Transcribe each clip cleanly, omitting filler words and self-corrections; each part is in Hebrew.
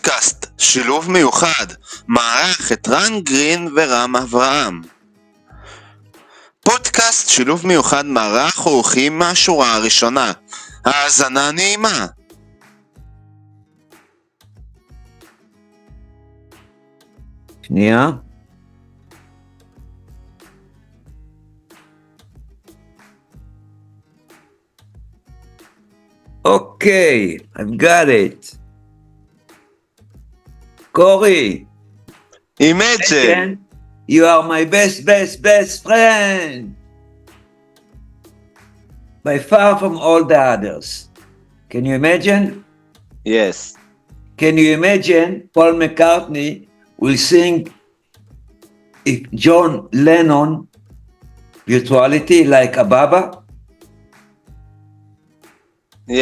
פודקאסט שילוב מיוחד, מערך את רן גרין ורם אברהם. פודקאסט שילוב מיוחד מערך אורחים מהשורה הראשונה. האזנה נעימה. שנייה. Okay, I've got it. Corey. Imagine. You are my best friend. By far from all the others. Can you imagine? Yes. Can you imagine Paul McCartney will sing if John Lennon virtuality like Ababa?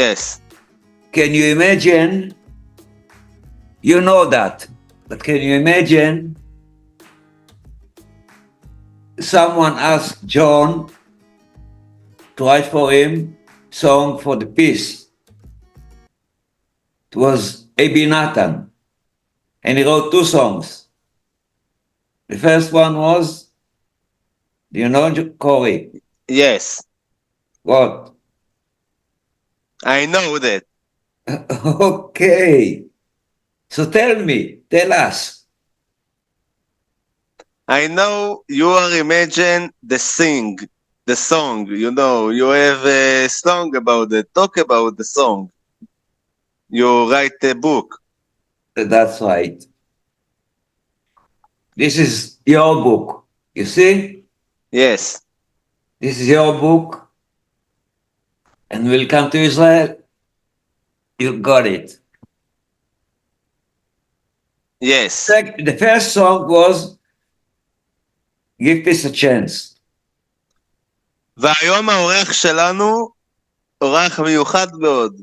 Yes. Can you imagine? You know that, but can you imagine someone asked John to write for him song for the peace? It was A.B. Nathan, and he wrote two songs. The first one was, do you know, Corey? Yes. What? I know that. Okay. So tell us. I know you are imagine the song, you know, you have a song about it, talk about the song. You write a book. That's right. This is your book, you see? Yes. This is your book. And we'll come to Israel. You got it. Yes. The first song was Give Peace a Chance. והיום האורח שלנו, אורח מיוחד מאוד.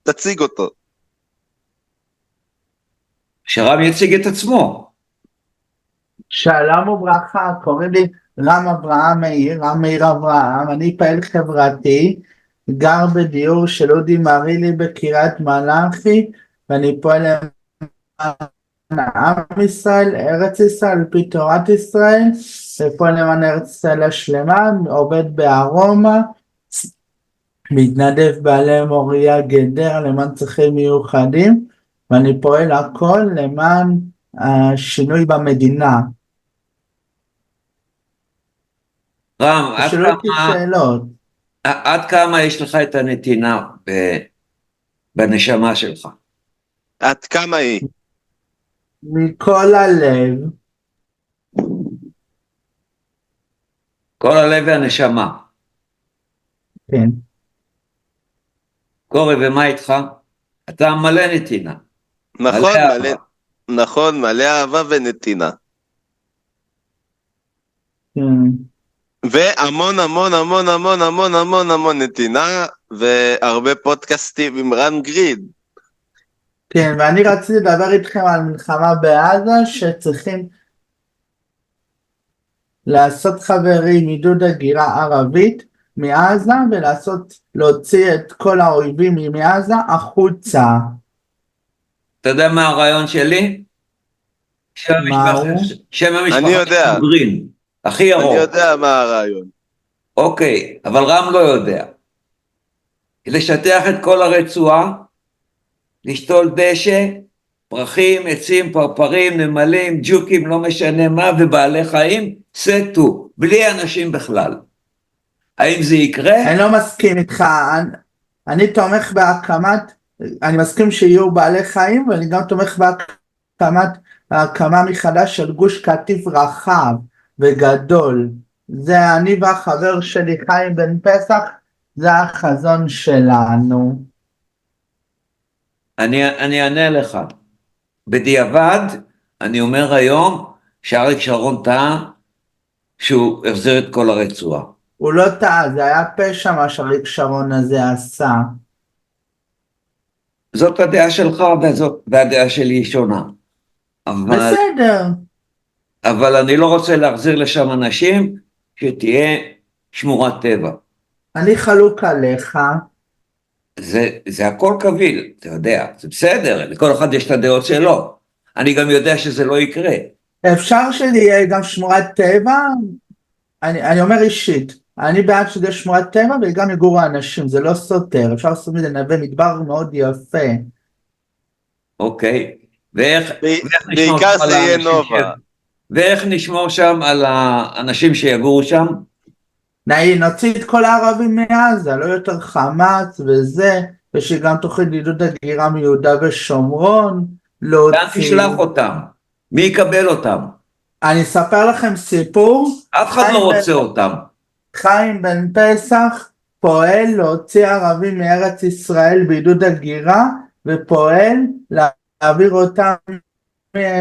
תציג אותו. שרם יציג את עצמו. שלום וברכה, קוראים לי רם אברהם מאיר, רם מאיר אברהם, אני פעיל חברתי, גר בדיור של אודי מרילי בקריית מלאכי, ואני פועל למען עם ישראל, ארץ ישראל, על פי תורת ישראל, ופועל למען ארץ ישראל השלמה, עובד בארומה, מתנדב בעלי מוריה גדר למען צרכים מיוחדים, ואני פועל הכל למען השינוי במדינה. רם, עד כמה יש לך את הנתינה בנשמה שלך? עד כמה היא? מכל הלב. כל הלב והנשמה. כן. קורי, ומה איתך? אתה מלא נתינה. נכון, מלא אהבה ונתינה. כן. והמון המון המון המון המון המון המון נתינה, והרבה פודקאסטים עם רן גרין. כן, ואני רציתי לדבר איתכם על מלחמה בעזה, שצריכים לעשות חברים עידוד הגירה ערבית מעזה, להוציא את כל האויבים מעזה החוצה. אתה יודע מה הרעיון שלי? שם המשפחה אני יודע. גרין. הכי ירוק. אני יודע מה הרעיון. אוקיי, אבל רם לא יודע. לשטח את כל הרצועה, לשתול דשא, פרחים, עצים, פרפרים, נמלים, ג'וקים, לא משנה מה, ובעלי חיים, סטו, בלי אנשים בכלל. האם זה יקרה? אני לא מסכים איתך, אני תומך בהקמת, אני מסכים שיהיו בעלי חיים, ואני גם תומך בהקמה מחדש של גוש קטיף רחב וגדול. זה אני והחבר שלי חיים בן פסח, זה החזון שלנו. אני אענה לך. בדיעבד, אני אומר היום, שאריק שרון טעה, שהוא החזיר את כל הרצועה. הוא לא טעה, זה היה פשע מה שאריק שרון הזה עשה. זאת הדעה שלך והדעה שלי שונה. בסדר. אבל אני לא רוצה להחזיר לשם אנשים, שתהיה שמורת טבע. אני חלוק עליך. זה הכל קביל, אתה יודע, זה בסדר, לכל אחד יש את הדעות שלו. אני גם יודע שזה לא יקרה. אפשר שיהיה גם שמורת טבע, אני אומר אישית, אני בעד שזה שמורת טבע וגם יגורו אנשים, זה לא סותר, אפשר לעשות מזה נווה מדבר מאוד יפה. אוקיי, ואיך נשמור בעיקר שם על זה יהיה האנשים נובה. ואיך נשמור שם על האנשים שיגורו שם? נוציא את כל הערבים מעזה, לא יותר חמאס וזה, ושגם תוכנית לעידוד הגירה מיהודה ושומרון, לאן להוציא. תשלח אותם? מי יקבל אותם? אני אספר לכם סיפור. אף אחד לא רוצה אותם. חיים בן פסח פועל להוציא ערבים מארץ ישראל בעידוד הגירה, ופועל להעביר אותם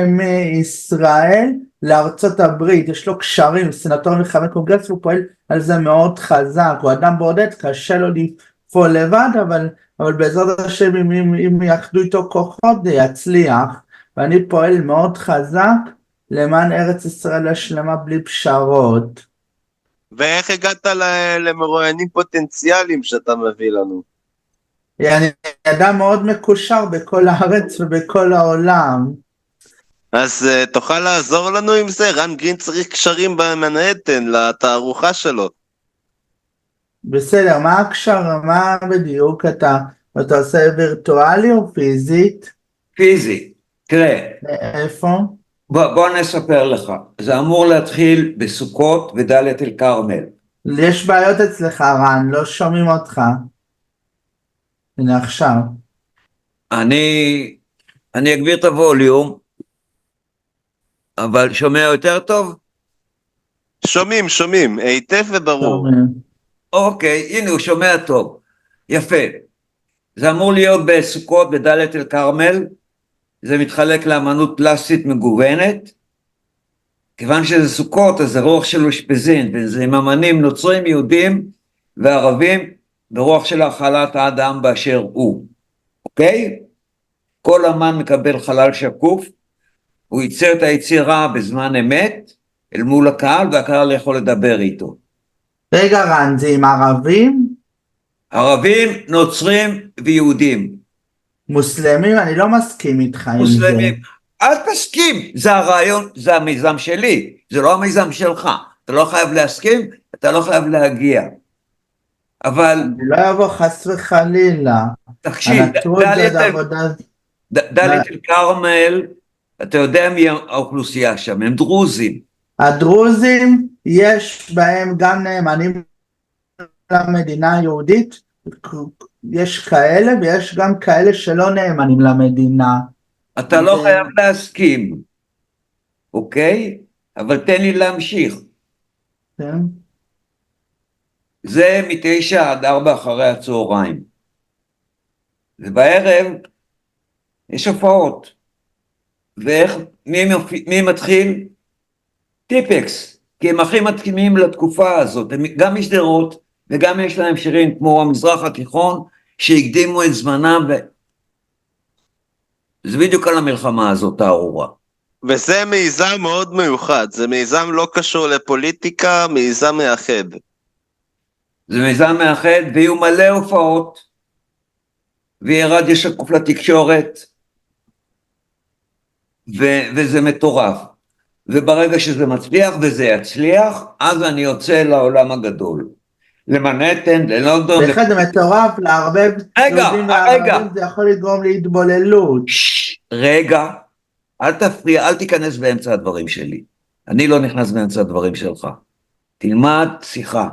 מישראל לארצות הברית. יש לו קשרים, סנטור מחבר קונגרס, הוא פועל על זה מאוד חזק, הוא אדם בודד, קשה לו לפעול לבד, אבל בעזרת השם אם יחדו איתו כוחות זה יצליח, ואני פועל מאוד חזק למען ארץ ישראל השלמה בלי פשרות. ואיך הגעת למרואיינים פוטנציאליים שאתה מביא לנו? אני אדם מאוד מקושר בכל הארץ ובכל העולם. אז תוכל לעזור לנו עם זה? רן גרין צריך קשרים במנהטן לתערוכה שלו. בסדר, מה הקשר, מה בדיוק אתה עושה, וירטואלי או פיזית? פיזי, תראה, איפה? בוא נספר לך, זה אמור להתחיל בסוכות ודלית אל כרמל. יש בעיות אצלך רן, לא שומעים אותך. הנה עכשיו. אני אגביר את הווליום, אבל שומע יותר טוב? שומעים, היטב וברור. אוקיי, הנה הוא שומע טוב, יפה. זה אמור להיות בסוכות בדלית אל כרמל, זה מתחלק לאמנות פלסטית מגוונת, כיוון שזה סוכות, אז זה רוח של אושפזין, וזה עם אמנים נוצרים, יהודים וערבים, ברוח של החלת האדם באשר הוא, אוקיי? כל אמן מקבל חלל שקוף, הוא ייצר את היצירה בזמן אמת, אל מול הקהל, והקהל יכול לדבר איתו. רגע רן, זה עם ערבים? ערבים, נוצרים ויהודים. מוסלמים? אני לא מסכים איתך עם זה. מוסלמים, אל תסכים, זה הרעיון, זה המיזם שלי, זה לא המיזם שלך, אתה לא חייב להסכים, אתה לא חייב להגיע, אבל אני לא אבוא חס וחלילה. תקשיב, דלית אל כרמל, אתה יודע מי האוכלוסייה שם, הם דרוזים. הדרוזים יש בהם גם נאמנים למדינה היהודית, יש כאלה ויש גם כאלה שלא נאמנים למדינה. אתה לא חייב להסכים, אוקיי? אבל תן לי להמשיך. כן. זה 9 עד 4 אחרי הצהריים. ובערב יש הופעות. ואיך, מי מתחיל? טיפקס, כי הם הכי מתאימים לתקופה הזאת, הם גם משדרות, וגם יש להם שירים כמו המזרח התיכון, שהקדימו את זמנם, זה בדיוק על המלחמה הזאת הארורה. וזה מיזם מאוד מיוחד, זה מיזם לא קשור לפוליטיקה, מיזם מאחד. זה מיזם מאחד, ויהיו מלא הופעות, ויהיה רדיו שקוף לתקשורת, וזה מטורף. וברגע שזה מצליח וזה יצליח, אז אני יוצא לעולם הגדול. למנהטן, ללונדון. באחד זה מטורף, לערבב יהודים וערבים, זה יכול לגרום להתבוללות. רגע, אל תפריע, אל תיכנס באמצע הדברים שלי. אני לא נכנס באמצע הדברים שלך. תלמד שיחה.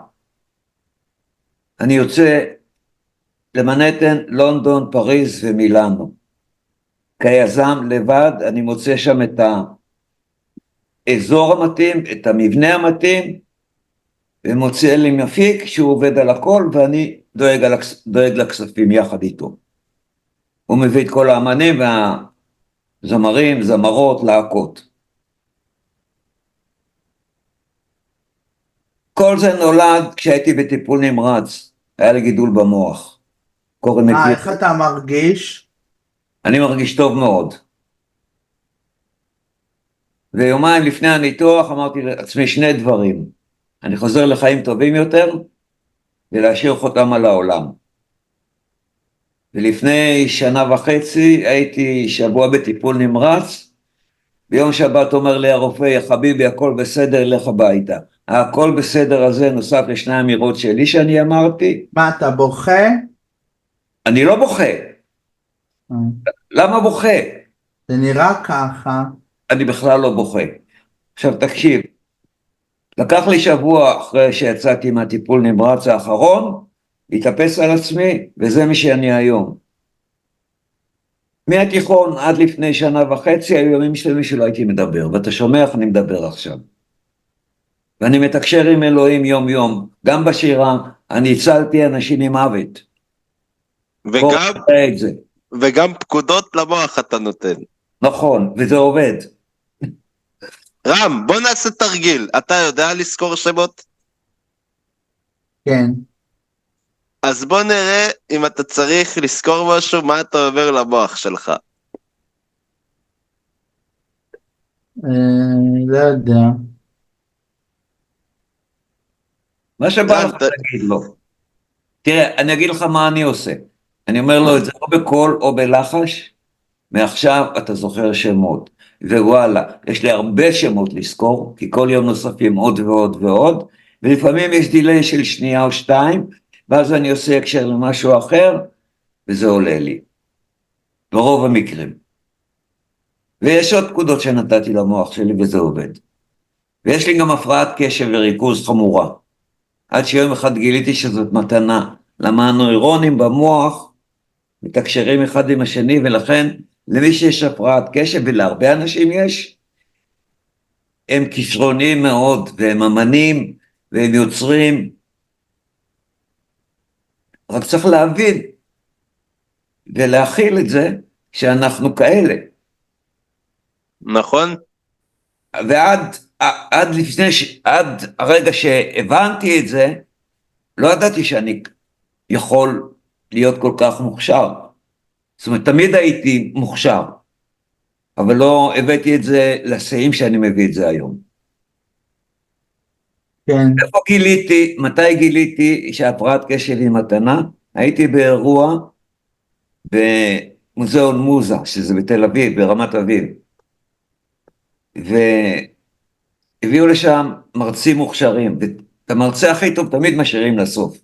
אני יוצא למנהטן, לונדון, פריז ומילאנו. כיזם לבד, אני מוצא שם את האזור המתאים, את המבנה המתאים, ומוצא לי מפיק שהוא עובד על הכל, ואני דואג לכספים יחד איתו. הוא מביא את כל האמנים והזמרים, זמרות, להקות. כל זה נולד כשהייתי בטיפול נמרץ, היה לי גידול במוח. איך אתה מרגיש? אני מרגיש טוב מאוד. ויומיים לפני הניתוח אמרתי לעצמי 2 דברים. אני חוזר לחיים טובים יותר, ולהשאיר חותם על העולם. ולפני שנה וחצי הייתי שבוע בטיפול נמרץ, ביום שבת אומר לי הרופא, יא חביבי, הכל בסדר, לך הביתה. הכל בסדר הזה נוסף לשני אמירות שלי שאני אמרתי. מה, אתה בוכה? אני לא בוכה. למה בוכה? זה נראה ככה. אני בכלל לא בוכה. עכשיו תקשיב, לקח לי שבוע אחרי שיצאתי מהטיפול נמרץ האחרון, להתאפס על עצמי, וזה מי שאני היום. מהתיכון עד לפני שנה וחצי, היו ימים שלמי שלא הייתי מדבר, ואתה שומע איך אני מדבר עכשיו. ואני מתקשר עם אלוהים יום יום, גם בשירה, אני הצלתי אנשים ממוות. וגם פקודות למוח אתה נותן. נכון, וזה עובד. רם, בוא נעשה תרגיל, אתה יודע לזכור שמות? כן. אז בוא נראה אם אתה צריך לזכור משהו, מה אתה אומר למוח שלך. לא יודע. מה שבא לך תגיד לו. תראה, אני אגיד לך מה אני עושה. אני אומר לו את זה או בקול או בלחש, מעכשיו אתה זוכר שמות. ווואלה, יש לי הרבה שמות לזכור, כי כל יום נוספים עוד ועוד ועוד, ולפעמים יש דילי של שנייה או שתיים, ואז אני עושה הקשר למשהו אחר, וזה עולה לי. ברוב המקרים. ויש עוד פקודות שנתתי למוח שלי, וזה עובד. ויש לי גם הפרעת קשב וריכוז חמורה. עד שיום אחד גיליתי שזאת מתנה, למה הנוירונים במוח מתקשרים אחד עם השני, ולכן למי שיש הפרעת קשב, ולהרבה אנשים יש, הם כישרוניים מאוד, והם אמנים, והם יוצרים. רק צריך להבין, ולהכיל את זה, שאנחנו כאלה. נכון? עד הרגע שהבנתי את זה, לא ידעתי שאני יכול להיות כל כך מוכשר. זאת אומרת, תמיד הייתי מוכשר, אבל לא הבאתי את זה לסיים שאני מביא את זה היום. כן. מתי גיליתי שהפרעת קשב היא מתנה? הייתי באירוע במוזיאון מוזה, שזה בתל אביב, ברמת אביב, והביאו לשם מרצים מוכשרים, ואת המרצה הכי טוב תמיד משאירים לסוף.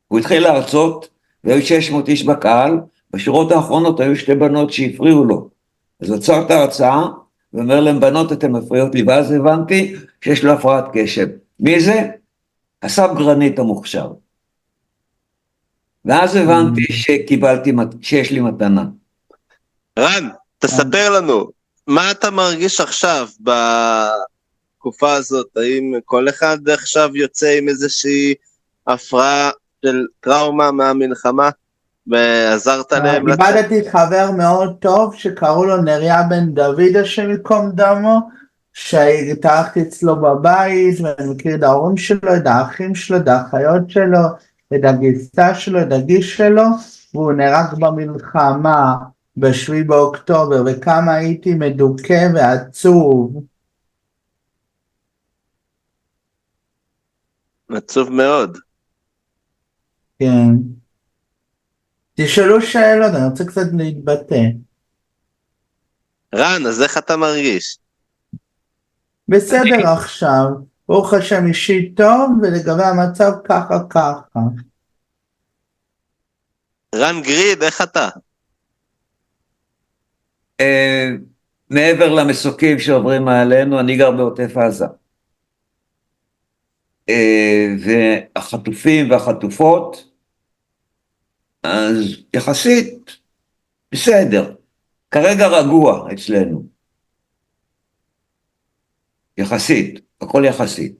הוא התחיל להרצות, והיו 600 איש בקהל, בשורות האחרונות היו שתי בנות שהפריעו לו. אז הוא עצר את ההרצאה, ואומר להם, בנות אתם מפריעות לי, ואז הבנתי שיש לו הפרעת קשב. מי זה? אסף גרנית המוכשר. ואז הבנתי שיש לי מתנה. רן, תספר לנו, מה אתה מרגיש עכשיו בתקופה הזאת? האם כל אחד עכשיו יוצא עם איזושהי הפרעה של טראומה מהמלחמה, ועזרת להם לצאת? איבדתי חבר מאוד טוב שקראו לו נריה בן דוד, השם ייקום דמו, שהתארחתי אצלו בבית, ואני מכיר את ההורים שלו, את האחים שלו, את האחיות שלו, את הגיסה שלו, את הגיס שלו, והוא נהרג במלחמה ב7 באוקטובר, וכמה הייתי מדוכא ועצוב. עצוב מאוד. כן. תשאלו שאלות, אני רוצה קצת להתבטא. רן, אז איך אתה מרגיש? בסדר עכשיו, ברוך השם אישי טוב, ולגבי המצב ככה. רן גריד, איך אתה? מעבר למסוקים שעוברים מעלינו, אני גר בעוטף עזה. והחטופים והחטופות, אז יחסית בסדר. כרגע רגוע אצלנו. יחסית, הכל יחסית.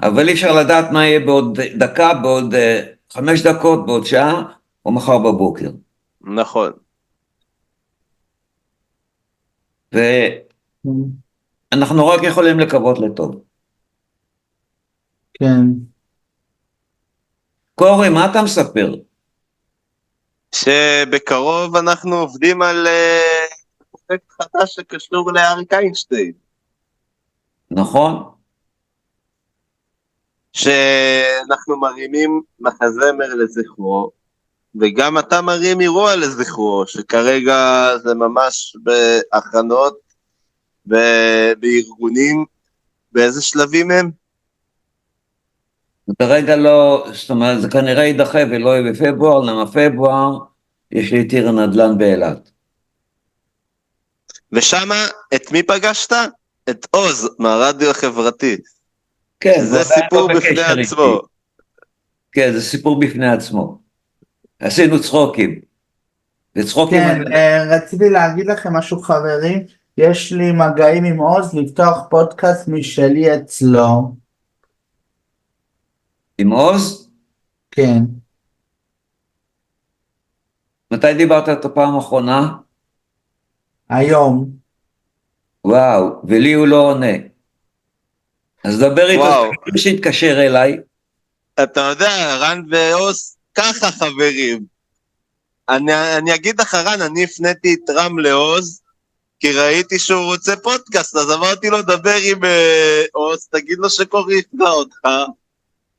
אבל אי אפשר לדעת מה יהיה בעוד דקה, בעוד 5 דקות, בעוד שעה, או מחר בבוקר. נכון. ואנחנו רק יכולים לקוות לטוב. כן. קורי, מה אתה מספר? שבקרוב אנחנו עובדים על פרויקט חדש שקשור לאריק איינשטיין. נכון? שאנחנו מרימים מחזמר לזכרו, וגם אתה מרים אירוע לזכרו, שכרגע זה ממש בהכנות בארגונים, באיזה שלבים הם? כרגע לא, זאת אומרת, זה כנראה יידחה ולא יהיה בפברואר, למה פברואר יש לי טיר נדל"ן באילת. ושמה, את מי פגשת? את עוז, מהרדיו החברתי. כן, שזה ועדיין סיפור לא בפני בקשר עצמו. איתי. כן, זה סיפור בפני עצמו. עשינו צחוקים. וצחוקים כן, רציתי להגיד לכם משהו חברים, יש לי מגעים עם עוז לפתוח פודקאסט משלי אצלו, עם עוז. כן. מתי דיברת את הפעם האחרונה? היום. וואו, ולי הוא לא עונה. אז דבר איתו, וואו, שיתקשר אליי. אתה יודע, רן ועוז, ככה חברים. אני אגיד לך, רן, אני הפניתי את רם לעוז, כי ראיתי שהוא רוצה פודקאסט, אז אמרתי לו, דבר עם עוז, תגיד לו שקורי יפגע אותך,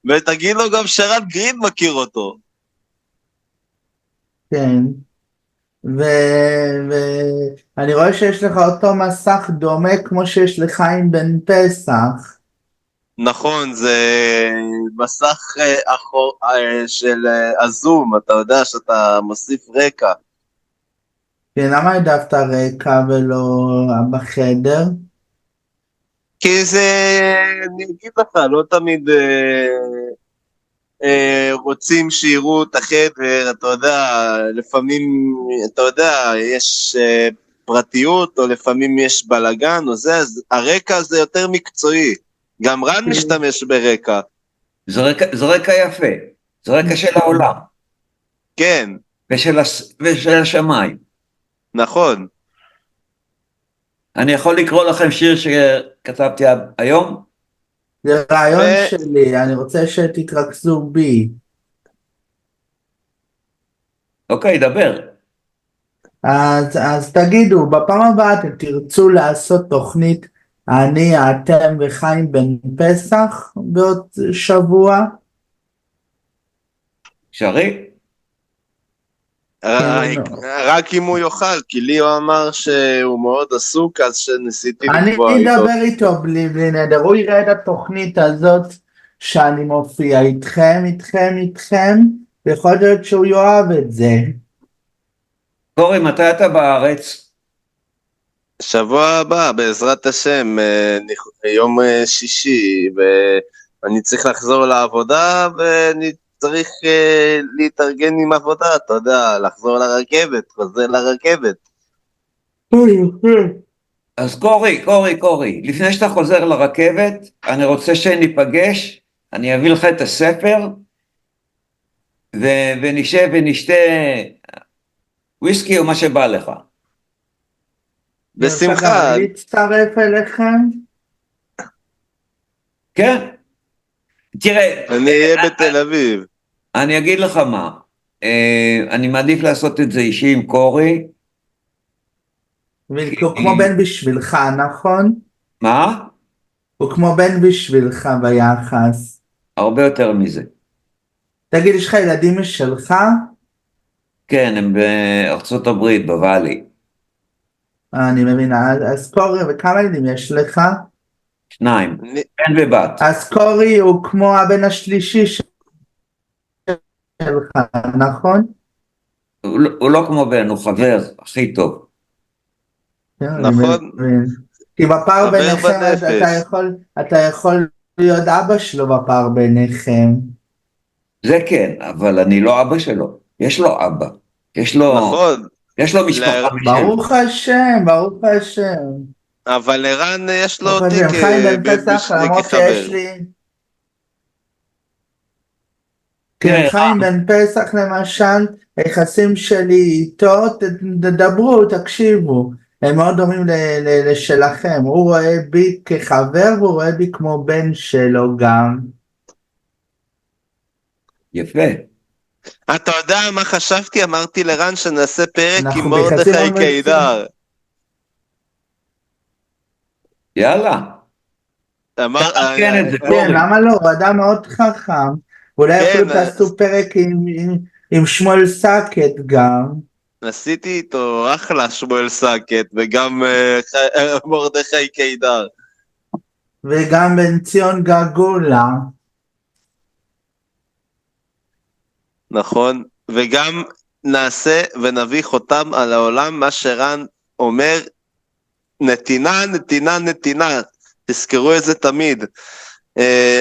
ותגיד לו גם שרן גרין מכיר אותו. כן. ואני רואה שיש לך אותו מסך דומה כמו שיש לחיים בן פסח. נכון, זה מסך של הזום, אתה יודע שאתה מוסיף רקע. כן, למה העדפת רקע ולא בחדר? כי זה, אני אגיד לך, לא תמיד רוצים שיראו את החדר, אתה יודע, לפעמים, אתה יודע, יש פרטיות, או לפעמים יש בלגן, או זה, אז הרקע זה יותר מקצועי. גם רן משתמש ברקע. זה רקע יפה. זה רקע של העולם. כן, ושל השמיים. נכון. אני יכול לקרוא לכם שיר שכתבתי היום? זה רעיון שלי, אני רוצה שתתרכזו בי. אוקיי, דבר. אז תגידו, בפעם הבאה אתם תרצו לעשות תוכנית אני, אתם וחיים בן פסח בעוד שבוע? אפשרי? רק אם הוא יוכל, כי ליאו אמר שהוא מאוד עסוק, אז שניסיתי אני לקבוע איתו. אדבר איתו בלי נדר, הוא יראה את התוכנית הזאת שאני מופיע איתכם, ויכול להיות שהוא יאהב את זה. קורי, מתי אתה בארץ? שבוע הבא, בעזרת השם, יום שישי, ואני צריך לחזור לעבודה, ואני צריך להתארגן עם עבודה, אתה יודע, לחזור לרכבת, חוזר לרכבת. אז קורי, לפני שאתה חוזר לרכבת, אני רוצה שניפגש, אני אביא לך את הספר, ונשב ונשתה וויסקי או מה שבא לך. בשמחה. אני אצטרף אליכם? כן? תראה, אני אהיה בתל אביב. אני אגיד לך מה, אני מעדיף לעשות את זה אישי עם קורי. הוא כמו בן בשבילך, נכון? מה? הוא כמו בן בשבילך ביחס. הרבה יותר מזה. תגיד, יש לך ילדים משלך? כן, הם בארצות הברית, בוואלי. אני מבינה, אז קורי, וכמה ילדים יש לך? 2, בן ובת. אז קורי הוא כמו הבן השלישי שלך, נכון? הוא לא כמו בן, הוא חבר הכי טוב. נכון. כי בפער חבר ביניכם בנפש. אתה יכול להיות אבא שלו בפער ביניכם. זה כן, אבל אני לא אבא שלו. יש לו אבא. נכון. יש לו משפחה משלו. ברוך השם. אבל לרן יש לו ברוך אותי השם, חיים בן פסח, למרות שיש לי... כן, חיים בן פסח למשל, היחסים שלי איתו, תדברו, תקשיבו, הם מאוד דומים לשלכם, הוא רואה בי כחבר, והוא רואה בי כמו בן שלו גם. יפה. אתה יודע מה חשבתי? אמרתי לרן שנעשה פרק עם אנחנו מרדכי ביחסים קידר. יאללה. כן, למה לא? הוא אדם מאוד חכם. אולי אפילו תעשו פרק עם שמואל סקט גם, עשיתי איתו אחלה שמואל סקט, וגם מרדכי קידר. וגם בן ציון גגולה, נכון, וגם נעשה ונביא חותם על העולם, מה שרן אומר, נתינה, נתינה, נתינה, תזכרו את זה תמיד.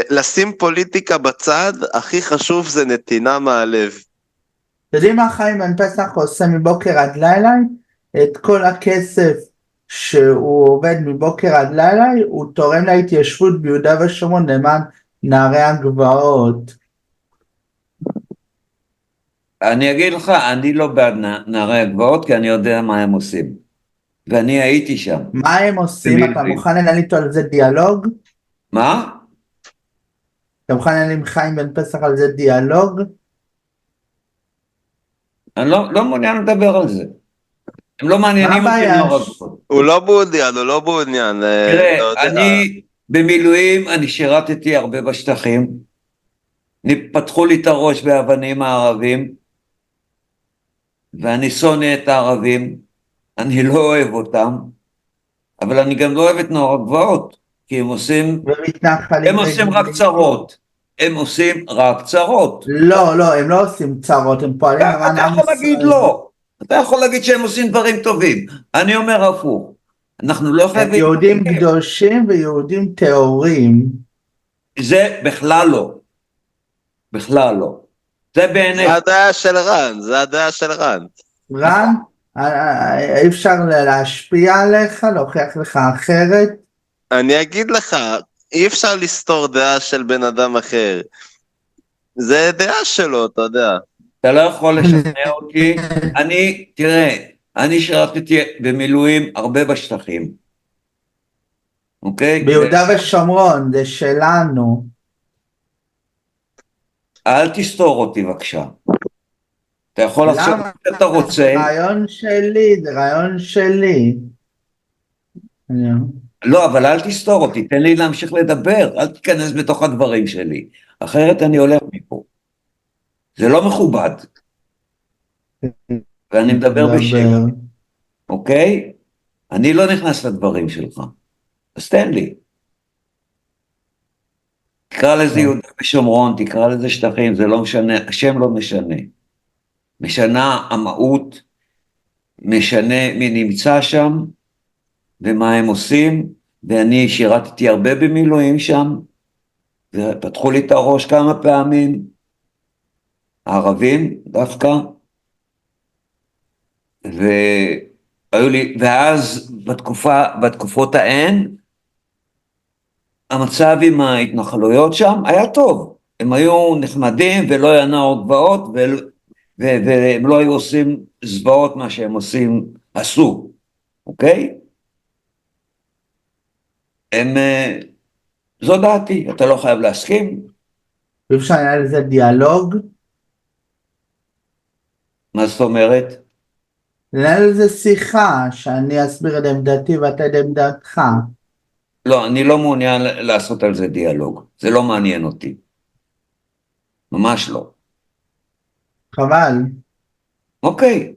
לשים פוליטיקה בצד, הכי חשוב זה נתינה מהלב. יודעים מה חיים בן פסח עושה מבוקר עד לילה? את כל הכסף שהוא עובד מבוקר עד לילה, הוא תורם להתיישבות ביהודה ושומרון למען נערי הגבעות. אני אגיד לך, אני לא בעד נערי הגבעות, כי אני יודע מה הם עושים. ואני הייתי שם. מה הם עושים? אתה מוכן לנהל איתו על זה דיאלוג? מה? אתה מוכן לנהל עם חיים בן פסח על זה דיאלוג? אני לא מעוניין לדבר על זה. הם לא מעניינים מה אותי הבעיה? נער הגבעות. הוא לא מעוניין, הוא לא מעוניין. תראה, לא יודע. אני במילואים, אני שירתתי הרבה בשטחים, פתחו לי את הראש באבנים הערבים, ואני שונא את הערבים, אני לא אוהב אותם, אבל אני גם לא אוהב את נוער הגבעות, כי הם עושים ומתנחלים. הם עושים רק צרות, הם עושים רק צרות. לא, לא, הם לא עושים צרות, הם פועלים למען אתה עם יכול להגיד ישראל. לא, אתה יכול להגיד שהם עושים דברים טובים, אני אומר הפוך, אנחנו לא הם חייבים, יהודים קדושים ויהודים טהורים. זה בכלל לא, בכלל לא, זה בעיני, זה הדעה של רן, זה הדעה של רן. רן, אי אפשר להשפיע עליך, להוכיח לך אחרת. אני אגיד לך, אי אפשר לסתור דעה של בן אדם אחר. זה דעה שלו, אתה יודע. אתה לא יכול לשכנע אותי, תראה, אני שירתתי במילואים הרבה בשטחים, אוקיי? ביהודה ושומרון, זה שלנו. אל תסתור אותי בבקשה. אתה יכול לחשוב למה? שאתה רוצה. זה רעיון שלי, זה רעיון שלי. לא, אבל אל תסתור אותי, תן לי להמשיך לדבר, אל תיכנס בתוך הדברים שלי, אחרת אני הולך מפה. זה לא מכובד. ואני מדבר בשקט, אוקיי? אני לא נכנס לדברים שלך, אז תן לי. תקרא לזה יהודה ושומרון, תקרא לזה שטחים, זה לא משנה, השם לא משנה. משנה המהות, משנה מי נמצא שם, ומה הם עושים, ואני שירתתי הרבה במילואים שם, ופתחו לי את הראש כמה פעמים, הערבים דווקא, והיו לי, ואז בתקופות ההן, המצב עם ההתנחלויות שם היה טוב, הם היו נחמדים ולא היה נוער גבעות, והם לא היו עושים זוועות מה שהם עשו, אוקיי? זו דעתי, אתה לא חייב להסכים. אפשר לנהל על זה דיאלוג? מה זאת אומרת? לנהל על זה שיחה, שאני אסביר את עמדתי ואתה את עמדתך. לא, אני לא מעוניין לעשות על זה דיאלוג, זה לא מעניין אותי. ממש לא. חבל. אוקיי.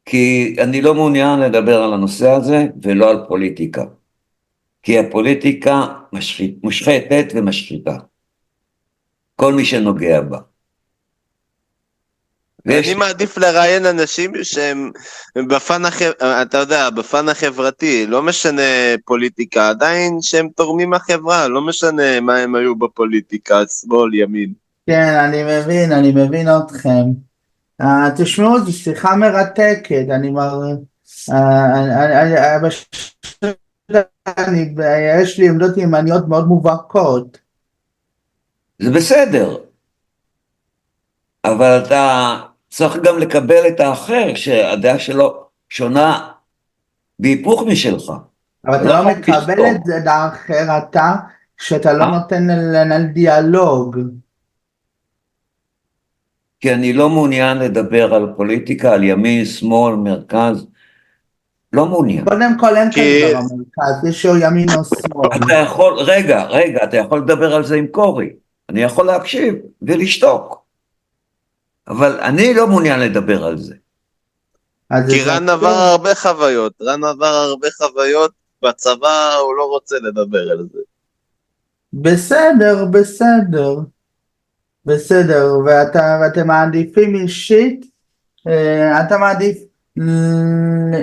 כי אני לא מעוניין לדבר על הנושא הזה, ולא על פוליטיקה. כי הפוליטיקה מושחתת ומשחיתה. כל מי שנוגע בה. אני מעדיף לראיין אנשים שהם אתה יודע, בפן החברתי, לא משנה פוליטיקה, עדיין שהם תורמים לחברה, לא משנה מה הם היו בפוליטיקה, שמאל, ימין. כן, אני מבין אתכם. תשמעו, זו שיחה מרתקת, יש לי עמדות ימניות מאוד מובהקות. זה בסדר. אבל אתה צריך גם לקבל את האחר, שהדעה שלו שונה בהיפוך משלך. אבל אתה לא מקבל את זה לאחר אתה, שאתה לא נותן לנהל דיאלוג. כי אני לא מעוניין לדבר על פוליטיקה, על ימין, שמאל, מרכז, לא מעוניין. קודם כל אין כזה במרכז, יש שהוא ימין או שמאל. אתה יכול, רגע, אתה יכול לדבר על זה עם קורי, אני יכול להקשיב ולשתוק. אבל אני לא מעוניין לדבר על זה. אז כי זה רן עבר הרבה חוויות, בצבא הוא לא רוצה לדבר על זה. בסדר, בסדר, ואתם מעדיפים אישית, אתה מעדיף,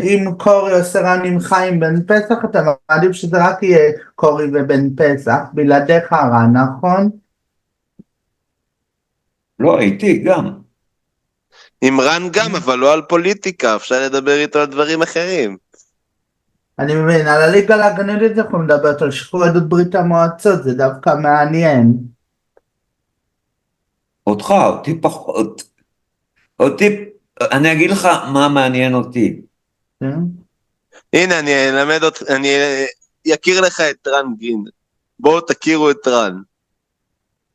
אם קורי עושה רן עם חיים בן פסח, אתה מעדיף שזה רק יהיה קורי ובן פסח, בלעדיך רן, נכון? לא, איתי גם. עם רן גם, אבל לא על פוליטיקה, אפשר לדבר איתו על דברים אחרים. אני מבין, על הליגה להגנתית אנחנו מדברת על שחרור יהדות ברית המועצות, זה דווקא מעניין. אותי פחות. אני אגיד לך מה מעניין אותי. כן? הנה, אני אכיר לך את רן גרין. בואו תכירו את רן.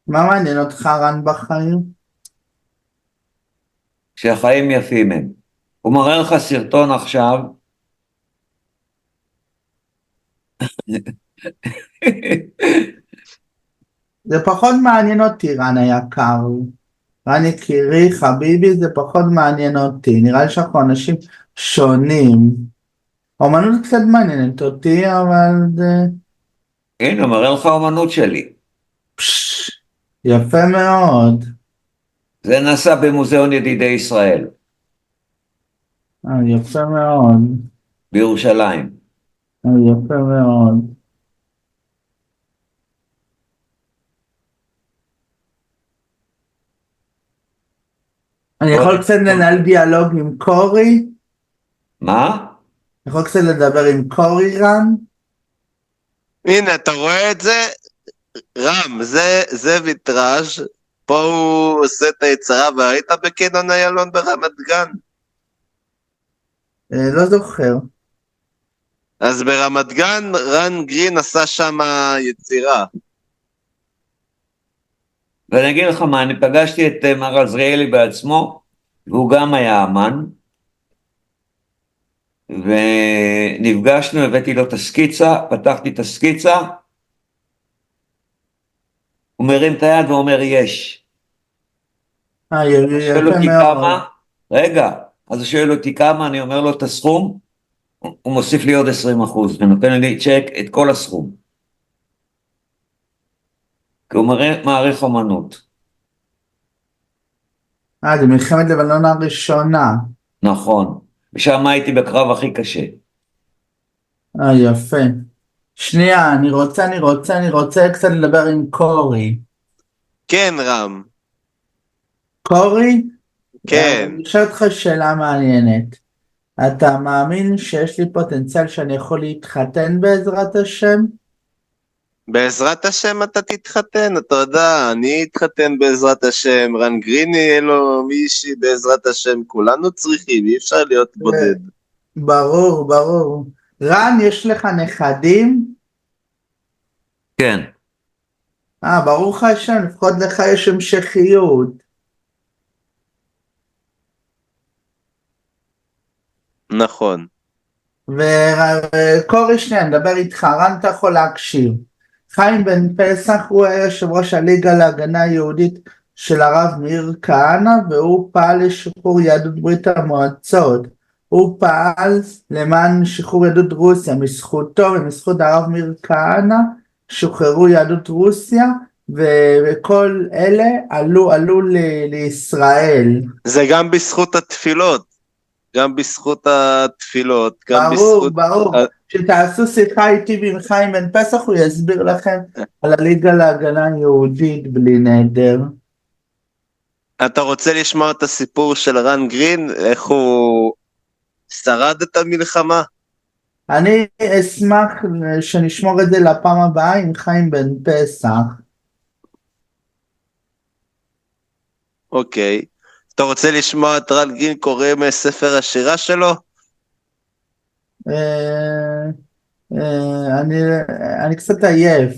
מה מעניין אותך רן בחיים? שהחיים יפים הם. הוא מראה לך סרטון עכשיו, זה פחות מעניין אותי רן היקר, רן יקירי חביבי, זה פחות מעניין אותי, נראה לי שאנחנו אנשים שונים. אומנות קצת מעניינת אותי, אבל זה הנה, הוא מראה לך אומנות שלי. פש, יפה מאוד. זה נעשה במוזיאון ידידי ישראל, יפה מאוד. בירושלים. יפה מאוד. אני יכול קצת לנהל דיאלוג עם קורי? מה? אני יכול קצת לדבר עם קורי רן? הנה, אתה רואה את זה? רם, זה ויטראז', פה הוא עושה את היצרה, והיית בקניון איילון ברמת גן? לא זוכר. אז ברמת גן, רן גרין עשה שם יצירה. ואני אגיד לך מה, אני פגשתי את מר עזריאלי בעצמו, והוא גם היה אמן, ונפגשנו, הבאתי לו את הסקיצה, פתחתי את הסקיצה, הוא מרים את היד ואומר יש. שואל יפה אותי מאוד. כמה, רגע, אז הוא שואל אותי כמה, אני אומר לו את הסכום, הוא מוסיף לי עוד 20%, ונותן לי צ'ק את כל הסכום. כי הוא מעריך אומנות. זה מלחמת לבנון הראשונה. נכון, ושם הייתי בקרב הכי קשה. יפה. שנייה, אני רוצה קצת לדבר עם קורי. כן, רם. קורי? כן. אני אשאל אותך שאלה מעניינת. אתה מאמין שיש לי פוטנציאל שאני יכול להתחתן בעזרת השם? בעזרת השם אתה תתחתן, אתה יודע, אני אתחתן בעזרת השם, רן גרין יהיה לו מישהי בעזרת השם, כולנו צריכים, אי אפשר להיות בודד. ברור. רן, יש לך נכדים? כן. ברוך השם, לפחות לך יש המשכיות. נכון. וקורי שנייה, נדבר איתך, רן אתה יכול להקשיב. חיים בן פסח הוא היה יושב ראש הליגה להגנה היהודית של הרב מאיר כהנא, והוא פעל לשחרור יהדות ברית המועצות. הוא פעל למען שחרור יהדות רוסיה, מזכותו ומזכות הרב מאיר כהנא, שוחררו יהדות רוסיה, וכל אלה עלו לישראל. זה גם בזכות התפילות. ברור. כשתעשו שיחה איתי ועם חיים בן פסח, הוא יסביר לכם על הליגה להגנה יהודית בלי נדר. אתה רוצה לשמוע את הסיפור של רן גרין, איך הוא שרד את המלחמה? אני אשמח שנשמור את זה לפעם הבאה עם חיים בן פסח. אוקיי. אתה רוצה לשמוע את רן גרין קורא מספר השירה שלו? אני קצת עייף.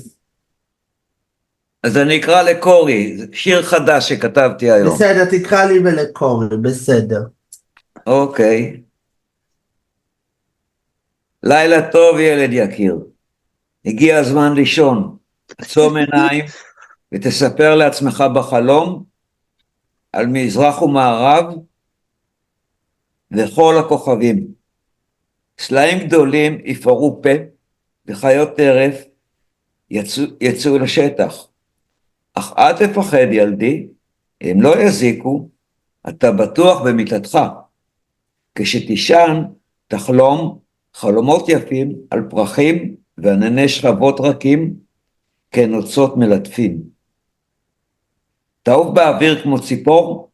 אז אני אקרא לקורי, זה שיר חדש שכתבתי היום. בסדר, תקרא לי ולקורי, בסדר. אוקיי. לילה טוב ילד יקיר, הגיע הזמן לישון, עצום עיניים ותספר לעצמך בחלום על מזרח ומערב וכל הכוכבים. סלעים גדולים יפרו פה, וחיות טרף יצאו לשטח. אך אל תפחד ילדי, הם לא יזיקו, אתה בטוח במיטתך. כשתישן, תחלום חלומות יפים על פרחים וענני שכבות רקים, כנוצות מלטפים. תעוף באוויר כמו ציפור,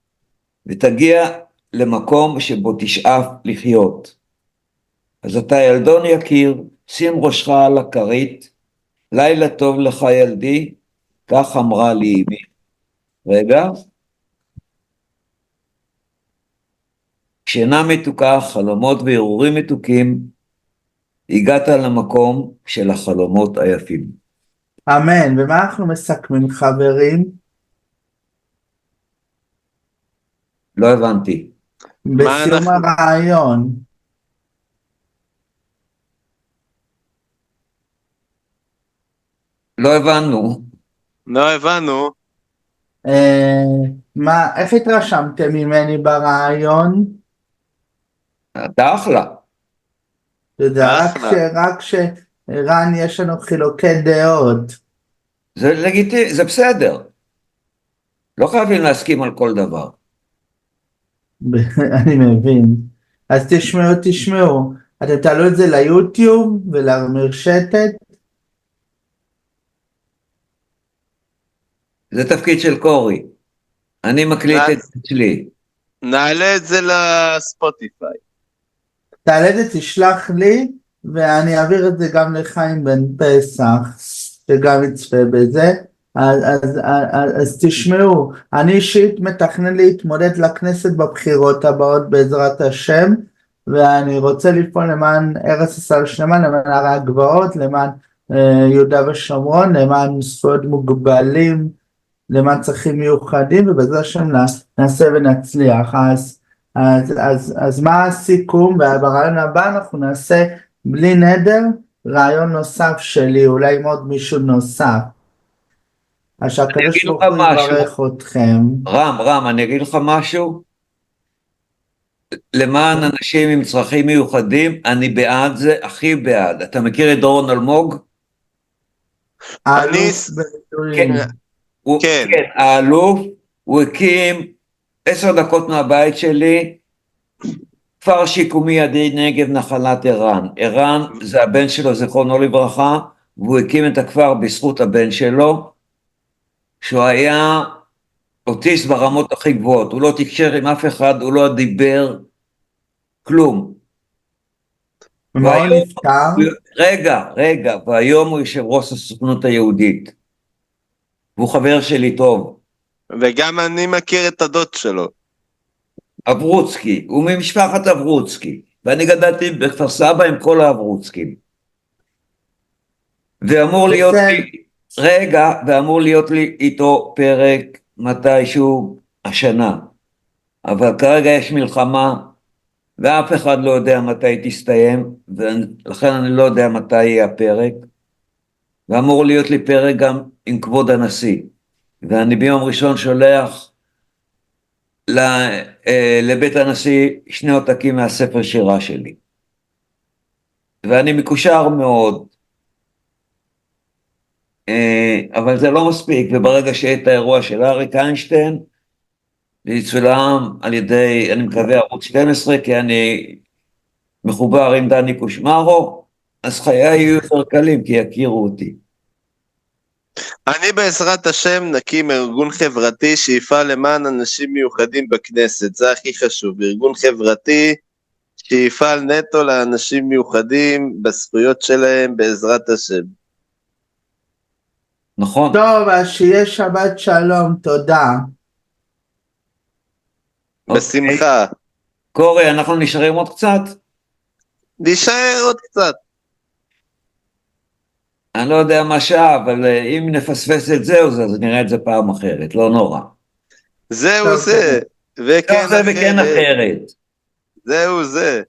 ותגיע למקום שבו תשאף לחיות. אז אתה ילדון יקיר, שים ראשך על הכרית, לילה טוב לך ילדי, כך אמרה לי אמי. רגע. שינה מתוקה, חלומות והרהורים מתוקים, הגעת למקום של החלומות היפים. אמן. ומה אנחנו מסכמים, חברים? לא הבנתי. בסיום אנחנו- הרעיון. לא הבנו. לא הבנו. איך התרשמתם ממני ברעיון? אתה אחלה. אתה יודע, אחלה. רק שרן יש לנו חילוקי דעות. זה לגיטימי, זה בסדר. לא חייבים להסכים על כל דבר. אני מבין. אז תשמעו. אתם תעלו את זה ליוטיוב ולמרשתת. זה תפקיד של קורי. אני מקליט את זה אצלי. נעלה את זה לספוטיפיי. תעלה את זה, תשלח לי, ואני אעביר את זה גם לחיים בן פסח, שגם יצפה בזה. אז תשמעו, אני אישית מתכנן להתמודד לכנסת בבחירות הבאות בעזרת השם, ואני רוצה לפעול למען ארץ ישראל שלמה, למען ערי הגבעות, למען יהודה ושומרון, למען זכויות מוגבלים, למען צרכים מיוחדים, ובעזרת השם נעשה ונצליח. אז מה הסיכום? וברעיון הבא אנחנו נעשה בלי נדר רעיון נוסף שלי, אולי עם עוד מישהו נוסף. אז שהקדוש ברוך הוא יברך אתכם. רם, אני אגיד לך משהו. למען אנשים עם צרכים מיוחדים, אני בעד זה, הכי בעד. אתה מכיר את דורון אלמוג? האלוף במילואים. כן. כן, האלוף, הוא הקים 10 דקות מהבית שלי, כפר שיקומי ידי נגב נחלת ערן. ערן זה הבן שלו, זיכרונו לברכה, והוא הקים את הכפר בזכות הבן שלו, שהוא היה אוטיסט ברמות הכי גבוהות, הוא לא תקשר עם אף אחד, הוא לא דיבר, כלום. ומה הוא נפטר? רגע, והיום הוא יושב ראש הסוכנות היהודית, והוא חבר שלי טוב. וגם אני מכיר את הדוד שלו. אברוצקי, הוא ממשפחת אברוצקי, ואני גדלתי בכפר סבא עם כל האברוצקים. ואמור להיות לי, ואמור להיות לי איתו פרק מתישהו השנה. אבל כרגע יש מלחמה, ואף אחד לא יודע מתי היא תסתיים, ולכן אני לא יודע מתי יהיה הפרק. ואמור להיות לי פרק גם עם כבוד הנשיא. ואני ביום ראשון שולח לבית הנשיא 2 עותקים מהספר שירה שלי. ואני מקושר מאוד. אבל זה לא מספיק, וברגע שיהיה את האירוע של אריק איינשטיין, זה יצולם על ידי, אני מקווה, ערוץ 12, כי אני מחובר עם דני קושמרו, אז חיי יהיו יותר קלים, כי יכירו אותי. אני בעזרת השם נקים ארגון חברתי שיפעל למען אנשים מיוחדים בכנסת, זה הכי חשוב, ארגון חברתי שיפעל נטו לאנשים מיוחדים בזכויות שלהם בעזרת השם. נכון. טוב, אז שיהיה שבת שלום, תודה. בשמחה. קורי, אנחנו נשארים עוד קצת? נשאר עוד קצת. אני לא יודע מה שעה, אבל אם נפספס את זהו, אז נראה את זה פעם אחרת, לא נורא. זהו זה, וכן זה וכן אחרת. זהו זה.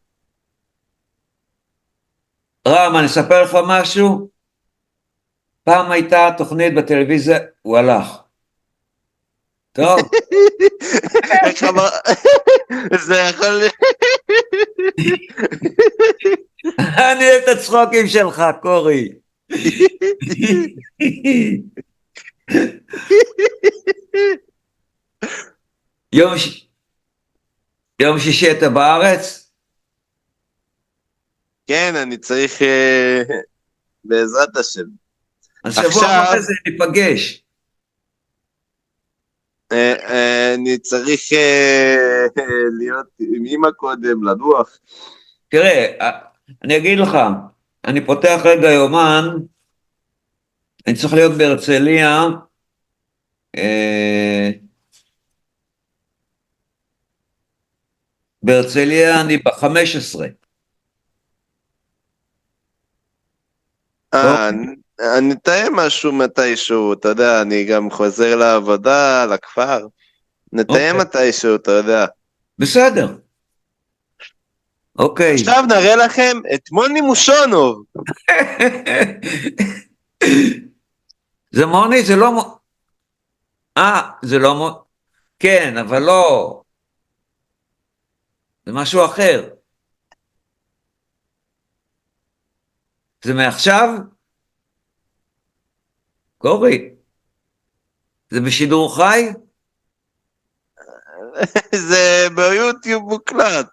רם, אני אספר לך משהו? פעם הייתה תוכנית בטלוויזיה, הוא הלך. טוב, איך אמר... זה יכול... אני אוהב את הצחוקים שלך, קורי. יום שישי אתה בארץ? כן, אני צריך... בעזרת השם. השבוע עכשיו- אחרי זה ניפגש. אני צריך להיות עם אמא קודם, לנוח. תראה, אני אגיד לך, אני פותח רגע יומן, אני צריך להיות בהרצליה, בהרצליה אני ב-15. אני אתאם משהו מתישהו, אתה יודע, אני גם חוזר לעבודה, לכפר. נתאם מתישהו, אתה יודע. בסדר. אוקיי. עכשיו נראה לכם את מוני מושונוב. זה מוני, זה לא זה לא מוני. כן, אבל לא. זה משהו אחר. זה מעכשיו? קורי. זה בשידור חי? זה ביוטיוב מוקלט.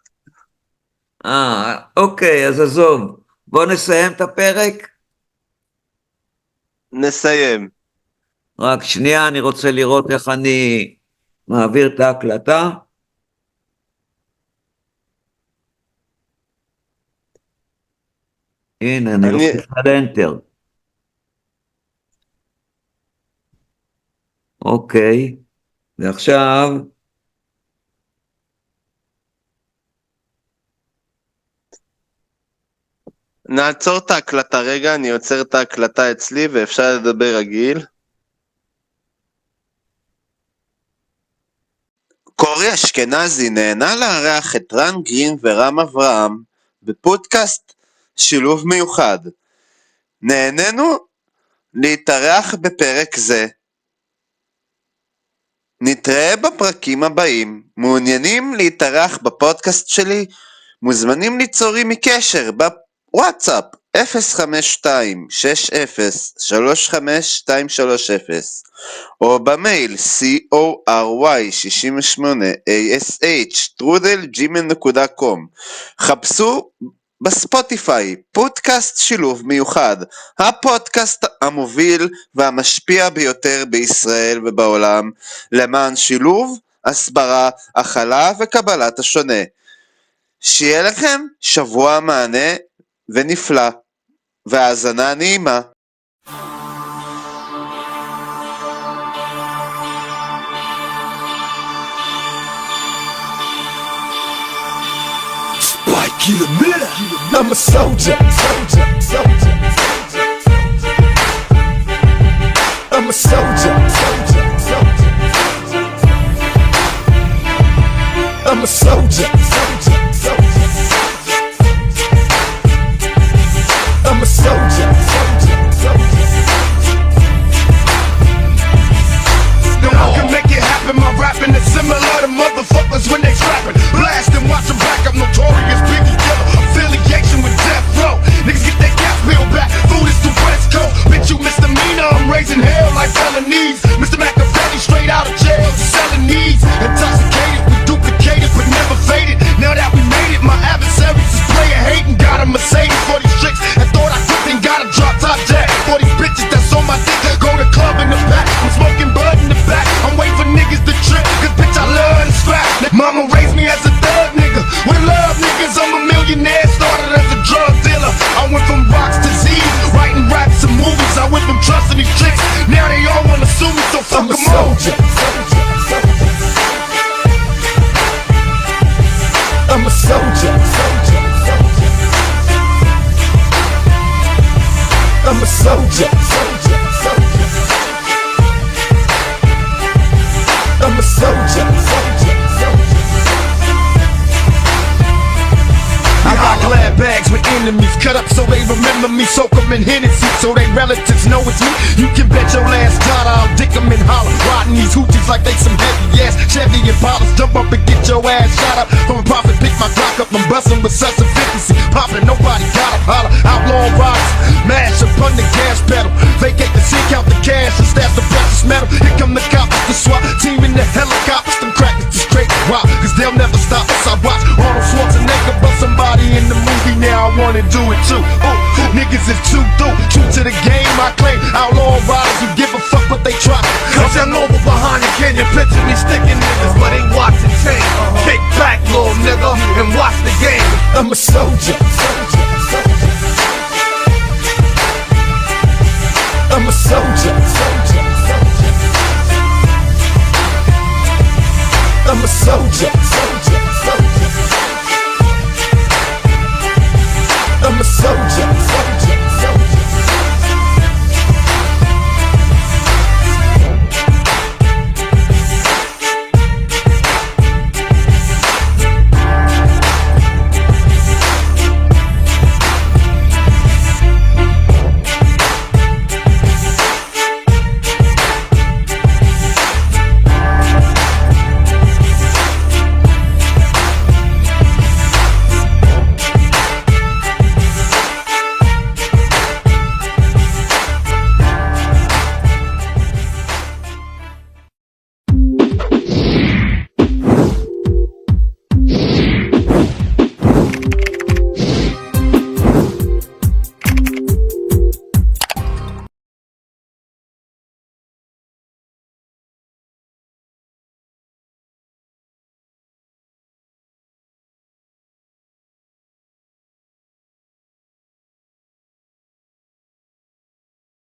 אוקיי, אז עזוב. בוא נסיים את הפרק. נסיים. רק שנייה, אני רוצה לראות איך אני מעביר את ההקלטה. הנה, אני לוחץ על Enter. אוקיי, ועכשיו... נעצור את ההקלטה רגע, אני עוצר את ההקלטה אצלי ואפשר לדבר רגיל. קורי אשכנזי נהנה לארח את רן גרין ורם אברהם בפודקאסט שילוב מיוחד. נהנינו להתארח בפרק זה. נתראה בפרקים הבאים. מעוניינים להתארח בפודקאסט שלי? מוזמנים ליצור עמי קשר בוואטסאפ 052-60-35-230 או במייל cory68ash@gmail.com. חפשו בספוטיפיי פודקאסט שילוב מיוחד, הפודקאסט המוביל והמשפיע ביותר בישראל ובעולם למען שילוב, הסברה, הכלה וקבלת השונה. שיהיה לכם שבוע מענה ונפלא והאזנה נעימה. Spike in the middle. I'm a soldier. I'm a soldier. I'm a soldier. I'm a soldier. No one can make it happen. My rapping is similar to motherfuckers when they trapping. Blast and watch them back. I'm notorious Biggie killer. Affiliation with Death Row. Niggas get their gas bill back. Food is the West Coast. Bitch, you misdemeanor. I'm raising hell like felonies. Mr. Machiavelli straight out of jail. Selling needs. Intoxicated. We duplicated but never faded. Now that we made it, my adversaries is playing hating. Got a Mercedes for these tricks. I thought I quit and got a drop top jack. For these bitches that's on my dick. Go to club in the back. I'm smoking bud in the back. I'm waiting for niggas to trip. Cause bitch I love to scrap. Mama raised me as a thug nigga. With love niggas, I'm a millionaire. Started as a drug dealer. I went from rocks to Z's. Writing raps and movies. I went from trusting these chicks. Now they all wanna sue me, so fuck them all. I'm a soldier. I'm a soldier. I'm a soldier. I got glad bags with enemies. Cut up so they remember me, soak them in Hennessy, so they relatives know it's me. You can bet your last dollar I'll dick them and holler, riding these hoochies like they some heavy ass Chevy Impalas. Jump up and get your ass shot up from a profit. Pick my Glock up, I'm bustin' with such efficiency. Poppin', nobody got up, holler. Outlaw riders, mash up on the gas pedal. Vacate the seat, count the cash and stash the precious metal. Here come the cops, the SWAT team in the helicopters. Them crackers just straight wild, cause they'll never stop us. I watch Arnold Schwarzenegger bust somebody in the movie, now I wanna do it too. Ooh, niggas is too through, true to the game I claim. Outlaw riders who give a fuck what they try. Cause I know what behind it, can you picture me sticking niggas, but ain't watching change. Kick back, little nigga, and watch the game. I'm a soldier. I'm a soldier. I'm a soldier. I'm a soldier.